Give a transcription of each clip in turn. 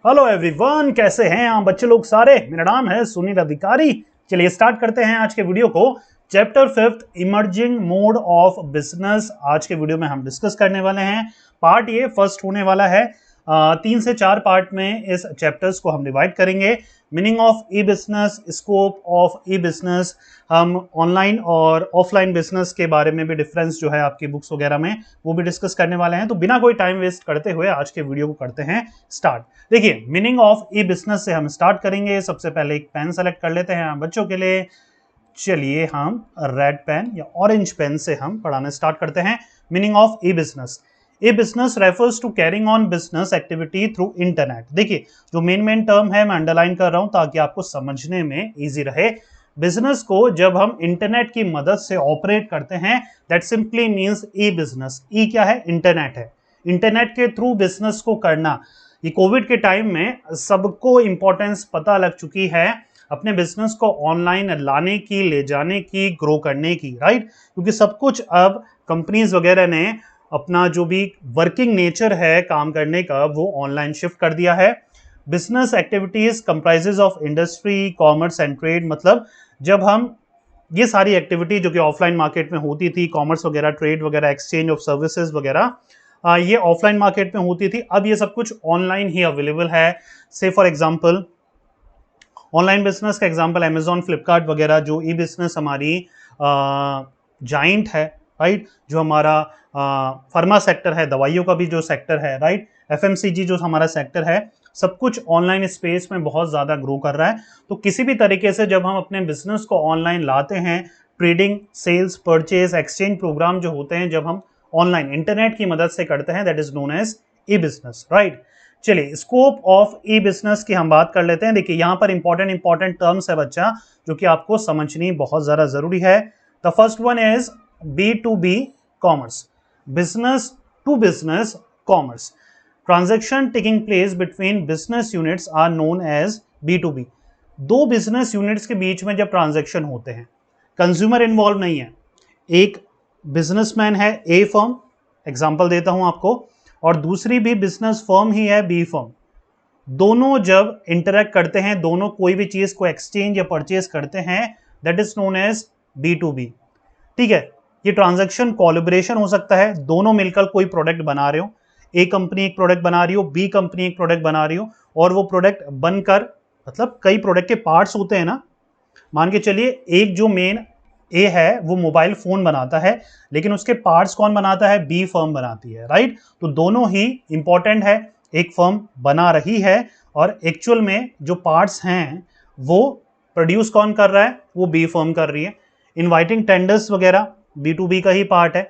Hello everyone, कैसे हैं आप बच्चे लोग सारे। मेरा नाम है सुनील अधिकारी। चलिए स्टार्ट करते हैं आज के वीडियो को। Chapter 5 emerging mode of business आज के वीडियो में हम डिस्कस करने वाले हैं। पार्ट ये फर्स्ट होने वाला है। 3 से 4 पार्ट में इस चैप्टर्स को हम डिवाइड करेंगे। Meaning of e business, scope of e business, हम ऑनलाइन और ऑफलाइन बिजनेस के बारे में भी डिफरेंस जो है आपकी बुक्स वगैरह में वो भी डिस्कस करने वाले हैं। तो बिना कोई टाइम वेस्ट करते हुए आज के वीडियो को करते हैं स्टार्ट। देखिए, मीनिंग ऑफ ई बिजनेस से हम स्टार्ट करेंगे। सबसे पहले एक पेन सेलेक्ट कर लेते हैं बच्चों के लिए। चलिए हम रेड पेन या ऑरेंज पेन से हम पढ़ाना स्टार्ट करते हैं। Meaning of e business. E business refers to carrying on business activity through internet. देखिए, जो मेन टर्म है मैं अंडरलाइन कर रहा हूं ताकि आपको समझने में इजी रहे। बिजनेस को जब हम इंटरनेट की मदद से ऑपरेट करते हैं, that simply means e business. E क्या है? इंटरनेट है। इंटरनेट के थ्रू बिजनेस को करना। ये कोविड के टाइम में सबको इंपॉर्टेंस पता लग चुकी है अपने बिजनेस को ऑनलाइन लाने की, ले जाने की, ग्रो करने की, राइट। क्योंकि सब कुछ अब कंपनीज वगैरह ने अपना जो भी वर्किंग नेचर है काम करने का वो ऑनलाइन शिफ्ट कर दिया है। Business activities comprises of industry, commerce and trade. मतलब जब हम ये सारी एक्टिविटी जो कि ऑफलाइन मार्केट में होती थी, कॉमर्स वगैरह, ट्रेड वगैरह, एक्सचेंज ऑफ सर्विसेज वगैरह, ये ऑफलाइन मार्केट में होती थी। अब ये सब कुछ ऑनलाइन ही अवेलेबल है। से फॉर एग्जांपल ऑनलाइन बिजनेस का एग्जांपल अमेजॉन, फ्लिपकार्ट वगैरह, जो ई बिजनेस हमारी जाइंट है, राइट। जो हमारा फार्मा सेक्टर है, दवाइयों का भी जो सेक्टर है, राइट। एफएमसीजी जो हमारा सेक्टर है, सब कुछ ऑनलाइन स्पेस में बहुत ज़्यादा ग्रो कर रहा है। तो किसी भी तरीके से जब हम अपने बिजनेस को ऑनलाइन लाते हैं, trading, sales, purchase, exchange program जो होते हैं जब हम ऑनलाइन इंटरनेट की मदद से करते हैं, that is known as e business, right. चलिए, स्कोप ऑफ ई बिजनेस की हम बात कर लेते हैं। देखिए, यहां पर इंपॉर्टेंट टर्म्स है बच्चा, जो कि आपको समझनी बहुत ज्यादा जरूरी है। The first one is B to B commerce, business to business commerce. Transaction taking place between business units are known as B to B. दो बिजनेस यूनिट्स के बीच में जब ट्रांजेक्शन होते हैं, कंज्यूमर इन्वॉल्व नहीं है। एक बिजनेसमैन है ए फर्म, एग्जांपल देता हूं आपको, और दूसरी भी बिजनेस फर्म ही है बी फर्म। दोनों जब इंटरेक्ट करते हैं, दोनों कोई भी चीज को एक्सचेंज या परचेज करते हैं, that is known as B to B. ठीक है। ये ट्रांजैक्शन कोलैबोरेशन हो सकता है, दोनों मिलकर कोई प्रोडक्ट बना रहे हो। ए कंपनी एक प्रोडक्ट बना रही हो, बी कंपनी एक प्रोडक्ट बना रही हो, और वो प्रोडक्ट बनकर, मतलब कई प्रोडक्ट के पार्ट्स होते हैं ना। मान के चलिए एक जो मेन ए है वो मोबाइल फोन बनाता है, लेकिन उसके पार्ट्स कौन बनाता है? बी फर्म बनाती है, राइट। तो दोनों ही इंपॉर्टेंट है। एक फर्म बना रही है और एक्चुअल में जो पार्ट्स हैं वो प्रोड्यूस कौन कर रहा है? वो बी फर्म कर रही है। इनवाइटिंग टेंडर्स वगैरह बी टू बी का ही पार्ट है।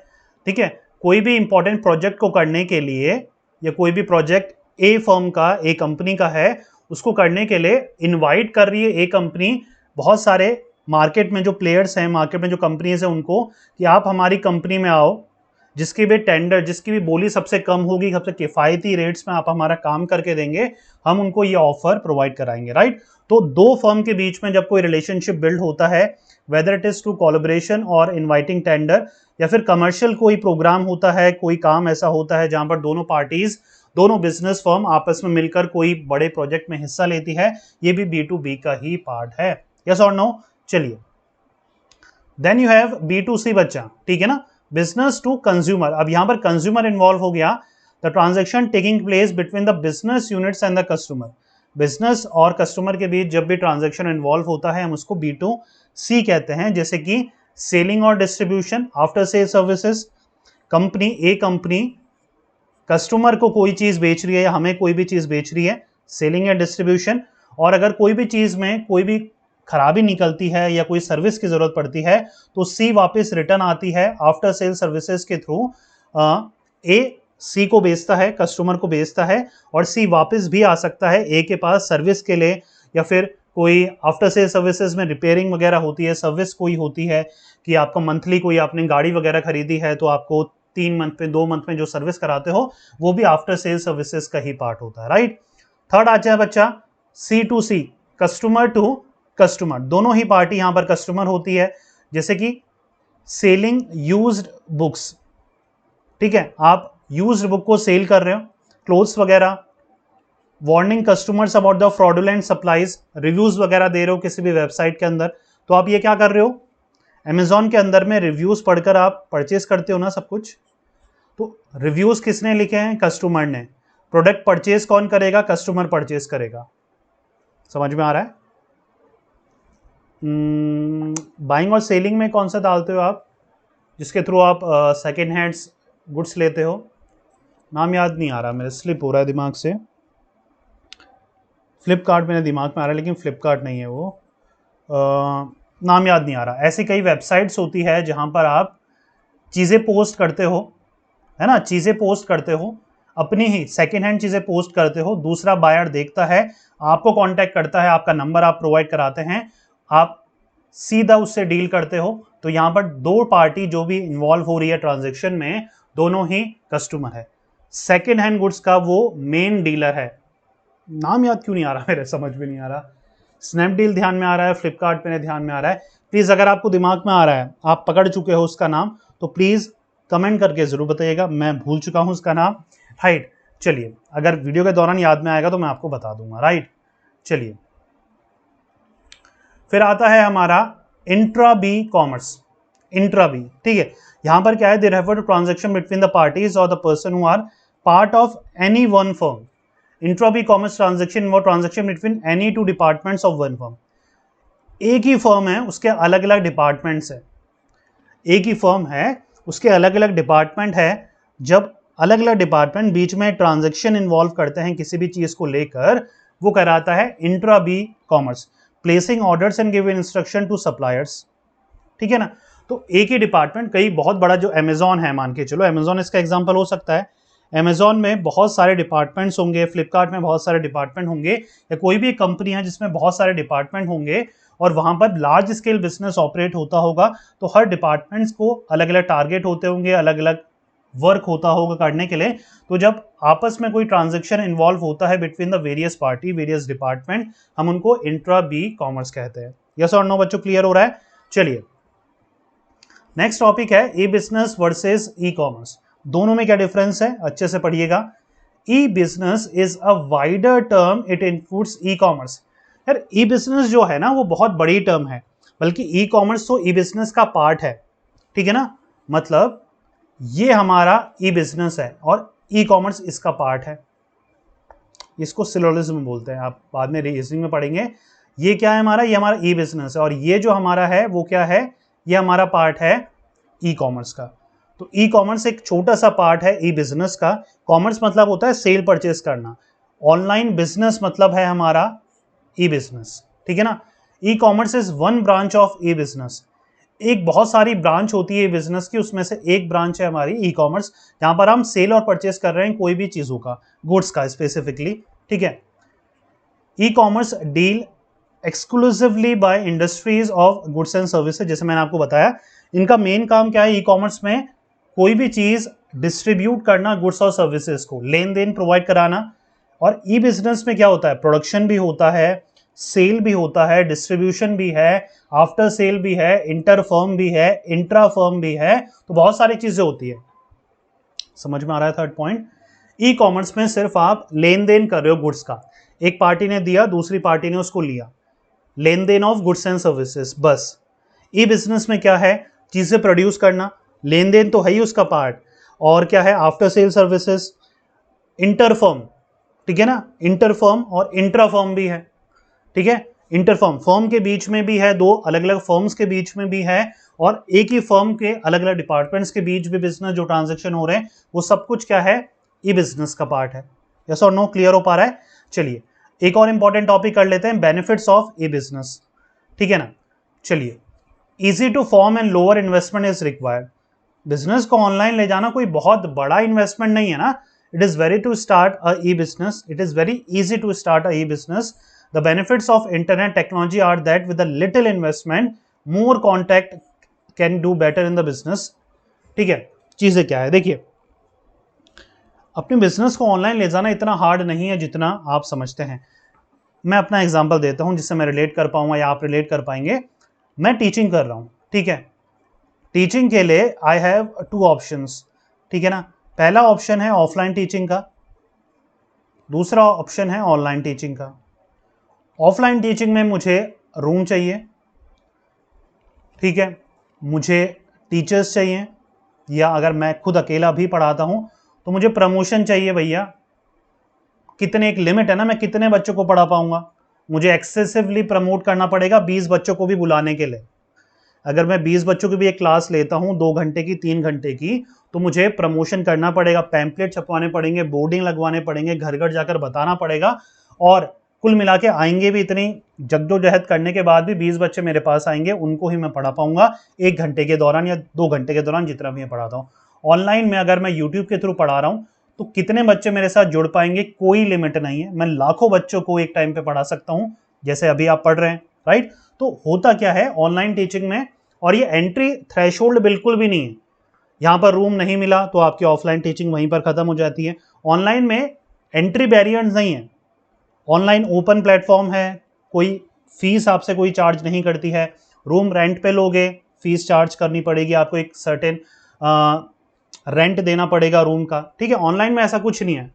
ठीक है। कोई भी इंपॉर्टेंट प्रोजेक्ट को करने के लिए, या कोई भी प्रोजेक्ट ए फर्म का, ए कंपनी का है, उसको करने के लिए इनवाइट कर रही है ए कंपनी बहुत सारे मार्केट में जो प्लेयर्स हैं, मार्केट में जो कंपनीज हैं, उनको कि आप हमारी कंपनी में आओ, जिसकी भी टेंडर, जिसकी भी बोली सबसे कम होगी, सबसे किफायती रेट्स में आप हमारा काम करके देंगे, हम उनको ये ऑफर प्रोवाइड कराएंगे, राइट। तो दो फर्म के बीच में जब कोई रिलेशनशिप बिल्ड होता है, whether it is to collaboration और इनवाइटिंग टेंडर, या फिर कमर्शियल कोई प्रोग्राम होता है, कोई काम ऐसा होता है जहां पर दोनों पार्टीज, दोनों बिजनेस फर्म आपस में मिलकर कोई बड़े प्रोजेक्ट में हिस्सा लेती है, ये भी बी टू बी का ही पार्ट है। यस और नो? चलिए, then you have B to C बच्चा, ठीक है ना, बिजनेस टू कंज्यूमर। अब यहां पर कंज्यूमर इन्वॉल्व हो गया। The transaction taking place between the business units and the customer. Business और कस्टमर के बीच जब भी ट्रांजेक्शन इन्वॉल्व होता है, हम उसको बी टू सी कहते हैं। जैसे कि सेलिंग और distribution, after sale services. Company ए कंपनी कस्टमर को कोई चीज बेच रही है या हमें कोई भी चीज बेच रही है, सेलिंग या डिस्ट्रीब्यूशन। और अगर कोई भी चीज में कोई भी खराबी निकलती है या कोई सर्विस की जरूरत पड़ती है, तो सी वापस रिटर्न आती है आफ्टर सेल सर्विसेज के थ्रू। ए सी को बेचता है, कस्टमर को बेचता है, और सी वापस भी आ सकता है ए के पास सर्विस के लिए, या फिर कोई आफ्टर सेल सर्विसेज में रिपेयरिंग वगैरह होती है, सर्विस कोई होती है कि आपको मंथली कोई आपने गाड़ी वगैरह खरीदी है तो आपको 3 मंथ में, 2 मंथ में जो सर्विस कराते हो, वो भी आफ्टर सेल सर्विसेज का ही पार्ट होता है, राइट। थर्ड आ जाए बच्चा C to C, customer to customer. दोनों ही पार्टी यहां पर कस्टमर होती है। जैसे कि सेलिंग यूज्ड बुक्स, ठीक है, आप यूज्ड बुक को सेल कर रहे हो, क्लोथ्स वगैरह, warning customers about the fraudulent supplies, reviews वगैरह दे रहे हो किसी भी वेबसाइट के अंदर, तो आप ये क्या कर रहे हो, अमेजॉन के अंदर में रिव्यूज पढ़कर आप परचेज करते हो ना सब कुछ। तो रिव्यूज किसने लिखे हैं, कस्टमर ने। प्रोडक्ट परचेज कौन करेगा, कस्टमर परचेज करेगा। समझ में आ रहा है। बाइंग और सेलिंग में कौन सा डालते हो आप, जिसके थ्रू आप सेकेंड हैंड्स गुड्स लेते हो, नाम याद नहीं आ रहा, मेरे स्लिप हो रहा है दिमाग से। फ्लिपकार्ट मेरे दिमाग में आ रहा है लेकिन फ्लिपकार्ट नहीं है वो, नाम याद नहीं आ रहा। ऐसी कई वेबसाइट्स होती है जहां पर आप चीज़ें पोस्ट करते हो, है ना, चीज़ें पोस्ट करते हो, अपनी ही सेकेंड हैंड चीज़ें पोस्ट करते हो, दूसरा बायर देखता है, आपको कांटेक्ट करता है, आपका नंबर आप प्रोवाइड कराते हैं, आप सीधा उससे डील करते हो। तो यहां पर दो पार्टी जो भी इन्वॉल्व हो रही है ट्रांजेक्शन में, दोनों ही कस्टमर है। सेकेंड हैंड गुड्स का वो मेन डीलर है, नाम याद क्यों नहीं आ रहा, मेरे समझ में नहीं आ रहा। स्नैपडील ध्यान में आ रहा है, फ्लिपकार्ट मेरे ध्यान में आ रहा है। प्लीज अगर आपको दिमाग में आ रहा है, आप पकड़ चुके हो उसका नाम, तो प्लीज कमेंट करके जरूर बताइएगा, मैं भूल चुका हूं उसका नाम। राइट, चलिए, अगर वीडियो के दौरान याद में आएगा तो मैं आपको बता दूंगा। राइट, चलिए, फिर आता है हमारा intra B commerce. Intra B, ठीक है, यहां पर क्या है, they refer to transaction between the parties और the person who are part of any one firm. Intra B commerce transaction वो transaction between any two departments of one firm. एक ही फर्म है, उसके अलग अलग डिपार्टमेंट्स है, एक ही फर्म है, उसके अलग अलग डिपार्टमेंट है। जब अलग अलग डिपार्टमेंट बीच में ट्रांजैक्शन इन्वॉल्व करते हैं किसी भी चीज को लेकर, वो कराता है intra B commerce, placing orders and giving instruction to suppliers. ठीक है ना। तो एक ही डिपार्टमेंट, कई बहुत बड़ा जो अमेजॉन है, मान के चलो अमेजॉन इसका एग्जांपल हो सकता है, अमेजॉन में बहुत सारे डिपार्टमेंट्स होंगे, फ्लिपकार्ट में बहुत सारे डिपार्टमेंट होंगे, या कोई भी कंपनी है जिसमें बहुत सारे डिपार्टमेंट होंगे और वहां पर लार्ज स्केल बिजनेस ऑपरेट होता होगा, तो हर डिपार्टमेंट्स को अलग अलग टारगेट होते होंगे, अलग अलग वर्क होता होगा करने के लिए। तो जब आपस में कोई ट्रांजैक्शन इन्वॉल्व होता है between the various party, various department, हम उनको इंट्रा बी कॉमर्स कहते हैं। यस और नो बच्चों, क्लियर हो रहा है। चलिए, नेक्स्ट टॉपिक है e business versus e commerce. दोनों में क्या डिफरेंस है, अच्छे से पढ़िएगा। E business is a wider term, it includes e commerce. यार ई बिजनेस जो है ना, वो बहुत बड़ी टर्म है, बल्कि ई कॉमर्स तो ई बिजनेस का पार्ट है। ठीक है ना, मतलब ये हमारा ई बिजनेस है और ई कॉमर्स इसका पार्ट है। इसको सिलोजिज्म बोलते हैं, आप बाद में रीजनिंग में पढ़ेंगे। ये क्या है हमारा, ये हमारा ई बिजनेस है, और ये जो हमारा है वो क्या है, ये हमारा पार्ट है ई कॉमर्स का। तो ई कॉमर्स एक छोटा सा पार्ट है ई बिजनेस का। कॉमर्स मतलब होता है सेल परचेस करना, ऑनलाइन बिजनेस मतलब है हमारा ई बिजनेस। ठीक है ना। E commerce is one branch of e business. एक बहुत सारी ब्रांच होती है बिजनेस की, उसमें से एक ब्रांच है हमारी ई कॉमर्स, जहां पर हम सेल और परचेस कर रहे हैं कोई भी चीजों का, गुड्स का स्पेसिफिकली। ठीक है। E commerce deal exclusively by industries of goods and services. जैसे मैंने आपको बताया, इनका मेन काम क्या है, ई कॉमर्स में कोई भी चीज डिस्ट्रीब्यूट करना, गुड्स और सर्विसेज को लेन देन प्रोवाइड कराना। और ई बिजनेस में क्या होता है, प्रोडक्शन भी होता है, सेल भी होता है, डिस्ट्रीब्यूशन भी है, आफ्टर सेल भी है, इंटर फर्म भी है, इंट्रा फर्म भी है, तो बहुत सारी चीजें होती है। समझ में आ रहा है। थर्ड पॉइंट, ई कॉमर्स में सिर्फ आप लेन देन कर रहे हो गुड्स का, एक पार्टी ने दिया, दूसरी पार्टी ने उसको लिया, लेन देन ऑफ गुड्स एंड सर्विसेज, बस। ई बिजनेस में क्या है, चीजें प्रोड्यूस करना, लेन देन तो है ही उसका पार्ट, और क्या है, after sale services, inter firm. ठीक है ना, इंटर फर्म और इंट्रा फर्म भी है। ठीक है, इंटर फर्म, फर्म के बीच में भी है, दो अलग अलग फर्म्स के बीच में भी है, और एक ही फर्म के अलग अलग डिपार्टमेंट्स के बीच भी बिजनेस जो ट्रांजेक्शन हो रहे हैं, वो सब कुछ क्या है, ई बिजनेस का पार्ट है। यस और नो, क्लियर हो पा रहा है। चलिए, एक और इंपॉर्टेंट टॉपिक कर लेते हैं, बेनिफिट्स ऑफ ई बिजनेस। ठीक है ना। चलिए, easy to form and lower investment is required. Business को ऑनलाइन ले जाना कोई बहुत बड़ा इन्वेस्टमेंट नहीं है ना। It is very to start a e business, it is very easy to start a e business. The benefits of internet technology are that with a little investment, more contact can do better in the business. ठीक है, चीजें क्या है, देखिए, अपने business को online ले जाना इतना हार्ड नहीं है जितना आप समझते हैं। मैं अपना एग्जांपल देता हूं जिससे मैं रिलेट कर पाऊंगा या आप रिलेट कर पाएंगे। मैं टीचिंग कर रहा हूं, ठीक है। टीचिंग के लिए आई हैव टू ऑप्शंस। ठीक है ना। पहला ऑप्शन है ऑफलाइन टीचिंग का, दूसरा ऑप्शन है ऑनलाइन टीचिंग का। ऑफलाइन टीचिंग में मुझे रूम चाहिए, ठीक है, मुझे टीचर्स चाहिए, या अगर मैं खुद अकेला भी पढ़ाता हूं तो मुझे प्रमोशन चाहिए भैया। कितने, एक लिमिट है ना, मैं कितने बच्चों को पढ़ा पाऊंगा, मुझे एक्सेसिवली प्रमोट करना पड़ेगा 20 बच्चों को भी बुलाने के लिए। अगर मैं 20 बच्चों की भी एक क्लास लेता हूं 2 घंटे की 3 घंटे की, तो मुझे प्रमोशन करना पड़ेगा, पैम्पलेट छपवाने पड़ेंगे, बोर्डिंग लगवाने पड़ेंगे, घर घर जाकर बताना पड़ेगा, और कुल मिला के आएंगे भी इतनी जद्दोजहद करने के बाद भी 20 बच्चे मेरे पास आएंगे, उनको ही मैं पढ़ा पाऊंगा 1 घंटे के दौरान या 2 घंटे के दौरान, जितना भी मैं पढ़ाता हूँ। ऑनलाइन में अगर मैं यूट्यूब के थ्रू पढ़ा रहा हूँ तो कितने बच्चे मेरे साथ जुड़ पाएंगे, कोई लिमिट नहीं है, मैं लाखों बच्चों को एक टाइम पे पढ़ा सकता हूँ, जैसे अभी आप पढ़ रहे हैं, राइट। तो होता क्या है ऑनलाइन टीचिंग में, और ये एंट्री थ्रेशोल्ड बिल्कुल भी नहीं है, यहां पर रूम नहीं मिला तो आपकी ऑफलाइन टीचिंग वहीं पर खत्म हो जाती है। ऑनलाइन में एंट्री बैरियर्स नहीं है, ऑनलाइन ओपन प्लेटफॉर्म है, कोई फीस आपसे कोई चार्ज नहीं करती है। रूम रेंट पे लोगे फीस चार्ज करनी पड़ेगी आपको, एक सर्टेन रेंट देना पड़ेगा रूम का, ठीक है। ऑनलाइन में ऐसा कुछ नहीं है,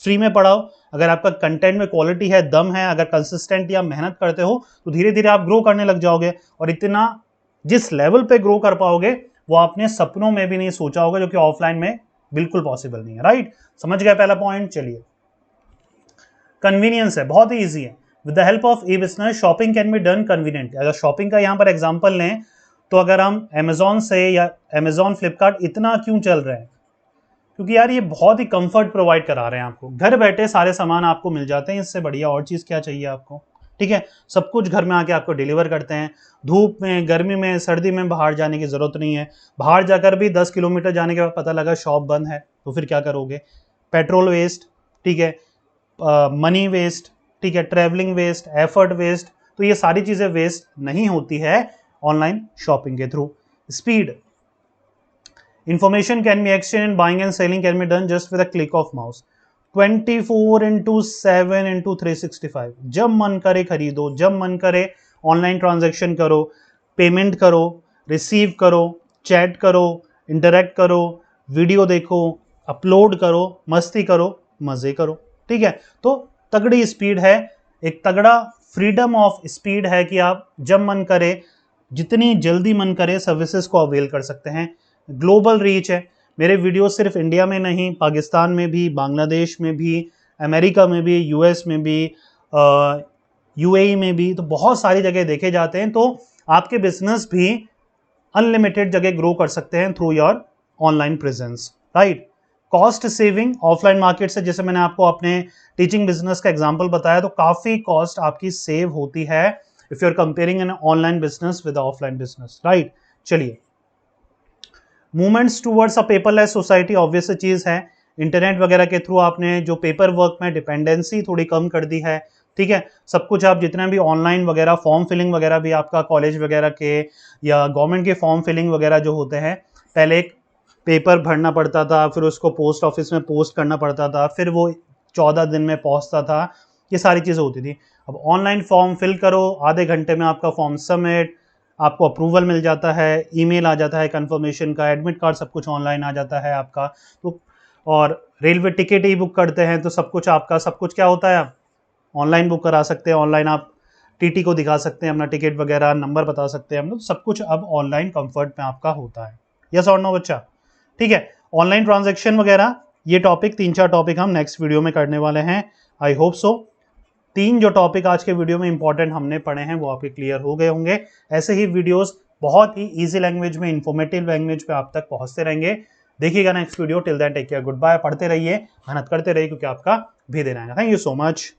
फ्री में पढ़ाओ, अगर आपका कंटेंट में क्वालिटी है, दम है, अगर कंसिस्टेंट या मेहनत करते हो तो धीरे धीरे आप ग्रो करने लग जाओगे, और इतना जिस लेवल पे ग्रो कर पाओगे वो आपने सपनों में भी नहीं सोचा होगा, जो कि ऑफलाइन में बिल्कुल पॉसिबल नहीं है, राइट। समझ गए पहला पॉइंट। चलिए, कन्वीनियंस है, बहुत ही ईजी है। With the help of e business shopping can be done convenient. अगर शॉपिंग का यहाँ पर एग्जांपल लें तो अगर हम अमेजोन से या अमेजोन फ्लिपकार्ट इतना क्यों चल रहे हैं, क्योंकि यार ये बहुत ही कंफर्ट प्रोवाइड करा रहे हैं आपको, घर बैठे सारे सामान आपको मिल जाते हैं, इससे बढ़िया और चीज़ क्या चाहिए आपको, ठीक है। सब कुछ घर में आके आपको डिलीवर करते हैं, धूप में, गर्मी में, सर्दी में बाहर जाने की जरूरत नहीं है। बाहर जाकर भी 10 किलोमीटर जाने के बाद पता लगा शॉप बंद है, तो फिर क्या करोगे, पेट्रोल वेस्ट, ठीक है, मनी वेस्ट, ठीक है, ट्रैवलिंग वेस्ट, एफर्ट वेस्ट, तो ये सारी चीजें वेस्ट नहीं होती है ऑनलाइन शॉपिंग के through. Speed, information can be exchanged and buying and selling can be done just with a click of mouse, 24/7/365। जब मन करे खरीदो, जब मन करे ऑनलाइन ट्रांजैक्शन करो, पेमेंट करो, रिसीव करो, चैट करो, इंटरेक्ट करो, वीडियो देखो, अपलोड करो, मस्ती करो, मजे करो, ठीक है। तो तगड़ी स्पीड है, एक तगड़ा फ्रीडम ऑफ स्पीड है कि आप जब मन करे, जितनी जल्दी मन करे सर्विसेज को अवेल कर सकते हैं। ग्लोबल रीच है, मेरे वीडियो सिर्फ इंडिया में नहीं, पाकिस्तान में भी, बांग्लादेश में भी, अमेरिका में भी, यूएस में भी, यूएई में भी, तो बहुत सारी जगह देखे जाते हैं। तो आपके बिजनेस भी अनलिमिटेड जगह ग्रो कर सकते हैं through your online presence, right. Cost saving, offline market से, जैसे मैंने आपको अपने टीचिंग बिजनेस का एग्जांपल बताया, तो काफी कॉस्ट आपकी सेव होती है if you are comparing an online business with offline business, right. चलिए, movements towards a paperless society, obvious चीज है, इंटरनेट वगैरह के थ्रू आपने जो पेपर वर्क में डिपेंडेंसी थोड़ी कम कर दी है, ठीक है। सब कुछ आप जितना भी ऑनलाइन वगैरह, फॉर्म फिलिंग वगैरह भी आपका कॉलेज वगैरह के या गवर्नमेंट के फॉर्म फिलिंग वगैरह जो होते हैं, पहले एक पेपर भरना पड़ता था, फिर उसको पोस्ट ऑफिस में पोस्ट करना पड़ता था, फिर वो 14 दिन में पहुंचता था, ये सारी चीज़ें होती थी। अब ऑनलाइन फॉर्म फिल करो, आधे घंटे में आपका फॉर्म सबमिट, आपको अप्रूवल मिल जाता है, ईमेल आ जाता है कंफर्मेशन का, एडमिट कार्ड, सब कुछ ऑनलाइन आ जाता है आपका। तो और रेलवे टिकट ही बुक करते हैं तो सब कुछ आपका, सब कुछ क्या होता है, आप ऑनलाइन बुक करा सकते हैं, ऑनलाइन आप टीटी को दिखा सकते हैं अपना टिकट वगैरह, नंबर बता सकते हैं हम लोग, सब कुछ अब ऑनलाइन कंफर्ट में आपका होता है। यस और नो बच्चा, ठीक है। ऑनलाइन ट्रांजेक्शन वगैरह, ये टॉपिक 3-4 टॉपिक हम नेक्स्ट वीडियो में करने वाले हैं। आई होप सो 3 जो टॉपिक आज के वीडियो में इंपॉर्टेंट हमने पढ़े हैं वो आपके क्लियर हो गए होंगे। ऐसे ही वीडियोस बहुत ही इजी लैंग्वेज में, इंफॉर्मेटिव लैंग्वेज पे आप तक पहुंचते रहेंगे। देखिएगा next video. Till then take care, good bye. पढ़ते रहिए, मेहनत करते रहिए, क्योंकि आपका भी देना है। Thank you so much.